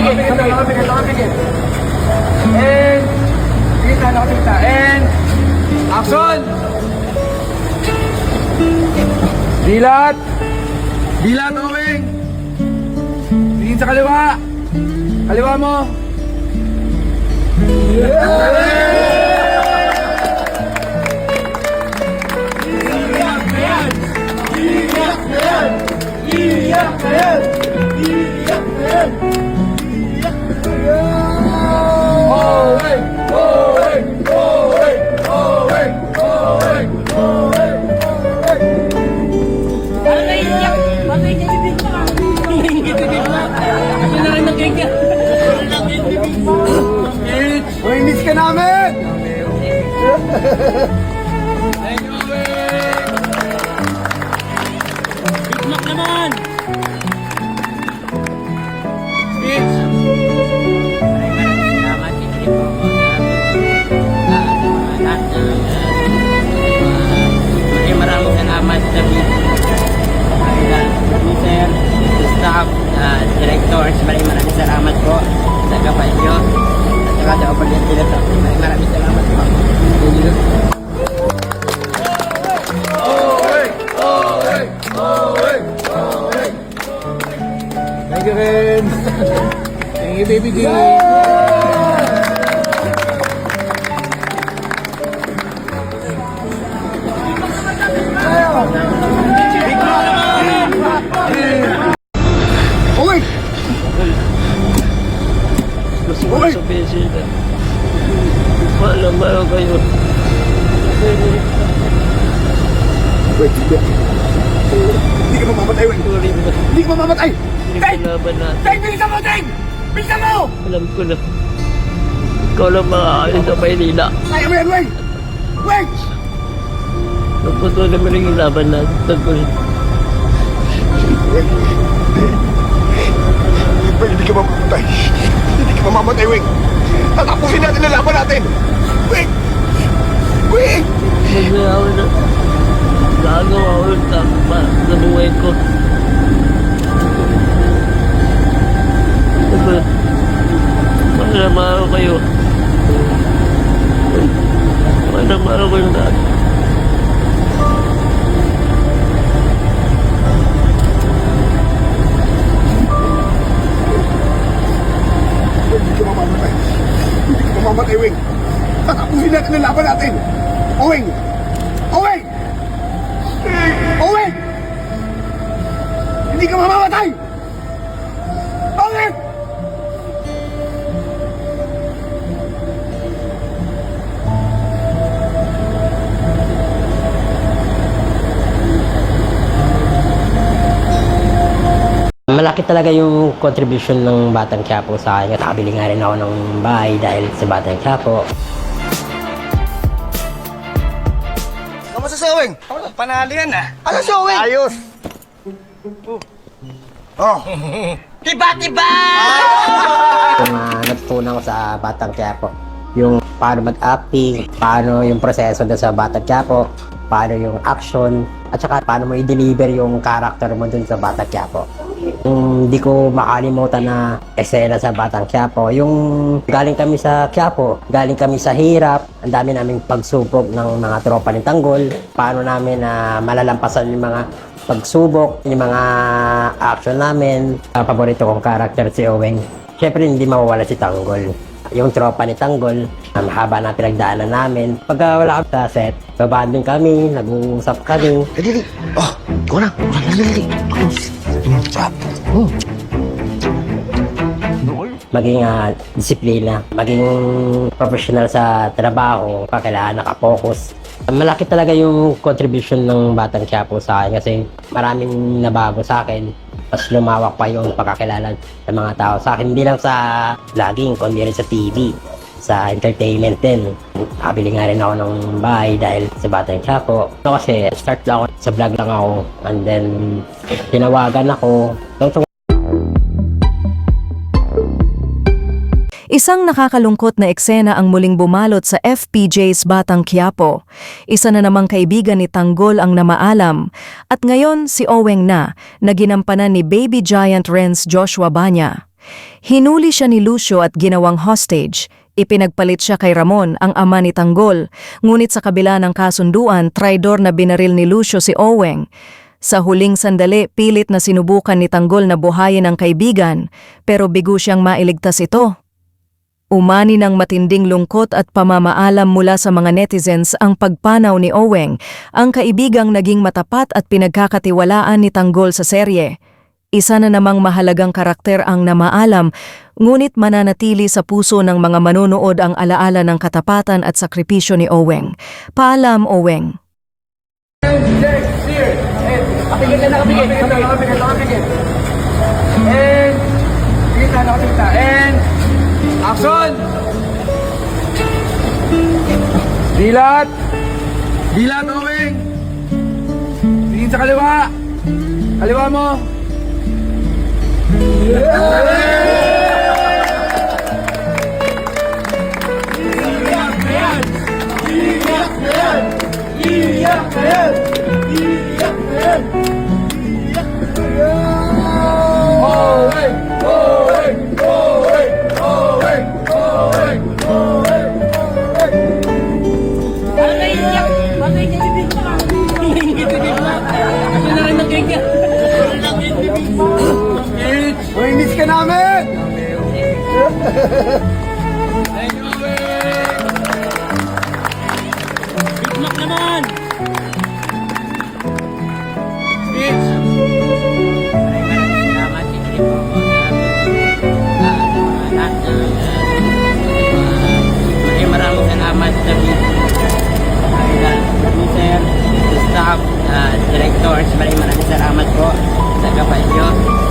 Nakapigil. And, nakapigil. And, action! Dilat! Dilat, Oweng! Tingin sa kaliwa! Kaliwa mo! Miss ka namin! Thank you, Oweng! Big Mac naman! Speech! Maraming salamat sa producer, staff, directors. Maraming salamat po sa gabay nyo. At saka sa opportunity na ito. Maraming salamat po. Thank you, Ren! Thank you, Baby G! Oweng! Gusto ko sabihin sila. Maalam kayo. Wait, hindi ka mamamatay, Oweng! Hindi ka mamamatay! Tay! Tay, bilisan mo, Tay! Bilisan mo! Alam ko na. Ikaw lang makakain sa Maynila. Kaya mo yan, Oweng! Oweng! Napunto naman rin yung laban natin. Tagpul. Hindi ka mamamatay. Hindi ka mamamatay, Oweng! Tatapusin natin ang laban natin! Oweng! Oweng! Masaya ako na. Gagawa ko ng tama sa buhay ko. Tagpul. Mahal kayo. Mahal ko yung lahat. Hindi ka mamamatay. Hindi ka mamamatay, Oweng! Tatapusin natin ang laban natin! Oweng! Oweng! Oweng! Hindi ka mamamatay! Oweng! Malaki talaga yung contribution ng Batang Quiapo sa akin. Nakabili nga rin ako ng bahay dahil sa Batang Quiapo. Kamusta si Oweng? Panalo yan ah. Ano si Oweng? Ayos! Oh! Tiba-tiba! Yung natutunan ko sa Batang Quiapo, yung paano mag-acting, paano yung proseso doon sa Batang Quiapo, paano yung action, at saka paano mo i-deliver yung character mo dun sa Batang Quiapo. Yung hindi ko makalimutan na eksena sa Batang Quiapo, yung galing kami sa Quiapo, galing kami sa hirap, ang dami naming pagsubok ng mga tropa ni Tanggol, paano namin malalampasan yung mga pagsubok, yung mga action namin. Paborito kong character si Oweng. Siyempre hindi mawawala si Tanggol. Yung tropa ni Tanggol, mahaba na pinagdaanan namin. Pagka wala kami sa set, babanding kami, nag-uusap kami. Dali! Oh! Ikaw na! Dali! Maging disiplina, maging professional sa trabaho, kailangan nakapokus. Malaki talaga yung contribution ng Batang Quiapo sa akin kasi maraming nabago sa akin. Mas lumawak pa yung pagkakilala ng mga tao sa akin. Hindi lang sa vlogging, kundi rin sa TV, sa entertainment din. Nakabili nga rin ako ng bahay dahil sa Batang Quiapo. Kasi start lang ako, sa vlog lang ako. And then, tinawagan ako. Isang nakakalungkot na eksena ang muling bumalot sa FPJ's Batang Quiapo. Isa na namang kaibigan ni Tanggol ang namaalam at ngayon si Oweng na ginampanan ni Baby Giant Renz Joshua Banya. Hinuli siya ni Lucio at ginawang hostage. Ipinagpalit siya kay Ramon, ang ama ni Tanggol. Ngunit sa kabila ng kasunduan, traidor na binaril ni Lucio si Oweng. Sa huling sandali, pilit na sinubukan ni Tanggol na buhayin ang kaibigan, pero bigo siyang mailigtas ito. Umani ng matinding lungkot at pamamaalam mula sa mga netizens ang pagpanaw ni Oweng, ang kaibigang naging matapat at pinagkakatiwalaan ni Tanggol sa serye. Isa na namang mahalagang karakter ang namaalam, ngunit mananatili sa puso ng mga manonood ang alaala ng katapatan at sakripisyo ni Oweng. Paalam, Oweng. And action! Dilat! Dilat, Oweng! Tingin sa kaliwa! Kaliwa mo! Miss ka namin! Thank you, Bigmak naman! Bitch! Maraming salamat sa producer, staff, directors. Maraming salamat po sa kapal nyo.